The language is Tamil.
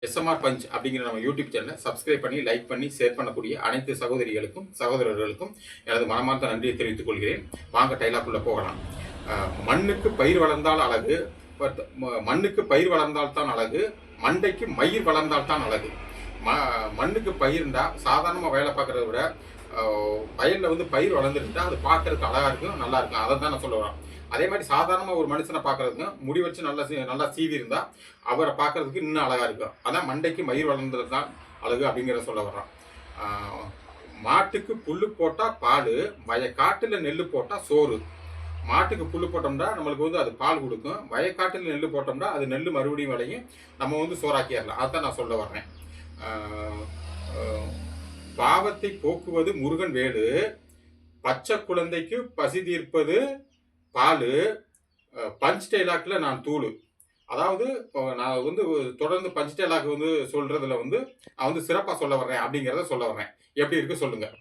எஸ்எம்ஆர் பஞ்ச் அப்படிங்கிற நம்ம யூடியூப் சேனலை சப்ஸ்கிரைப் பண்ணி லைக் பண்ணி ஷேர் பண்ணக்கூடிய அனைத்து சகோதரிகளுக்கும் சகோதரர்களுக்கும் எனது மனமார்ந்த நன்றியை தெரிவித்துக் கொள்கிறேன். வாங்க டைலாக்குள்ள போகலாம். மண்ணுக்கு பயிர் வளர்ந்தால் அழகு, மண்ணுக்கு பயிர் வளர்ந்தால் தான் அழகு, மண்டைக்கு மயிர் வளர்ந்தால் தான் அழகு. மண்ணுக்கு பயிர்ந்தா சாதாரணமாக வேலை பார்க்கறத விட வயலில் பயிர் வளர்ந்துருந்தா அது பார்க்கறதுக்கு அழகாக இருக்கும், நல்லா இருக்கும். அதை தான் நான் சொல்ல வரேன். அதே மாதிரி சாதாரணமாக ஒரு மனுஷனை பார்க்கறதுக்கு முடி வச்சு நல்லா சீவி இருந்தால் அவரை பார்க்கறதுக்கு இன்னும் அழகாக இருக்கும். அதான் மண்டைக்கு மயிர் வளர்ந்தது தான் அழகு அப்படிங்கிறத சொல்ல வர்றான். மாட்டுக்கு புல்லு போட்டால் பால், வயக்காட்டில் நெல் போட்டால் சோறு. மாட்டுக்கு புல்லு போட்டோம்னா நம்மளுக்கு அது பால் கொடுக்கும். வயக்காட்டில் நெல் போட்டோம்னா அது நெல் மறுபடியும் விளையும், நம்ம சோறாக்கிடலாம். அதுதான் நான் சொல்ல வர்றேன். பாவத்தை போக்குவது முருகன் வேலு, பச்சை குழந்தைக்கு பசி தீர்ப்பது பாலு, பஞ்ச் டைலாக்ல நான் தூளு. அதாவது நான் தொடர்ந்து பஞ்ச் டைலாக் சொல்றதுல நான் சிறப்பாக சொல்ல வர்றேன் அப்படிங்கிறத சொல்ல வர்றேன். எப்படி இருக்கு சொல்லுங்க.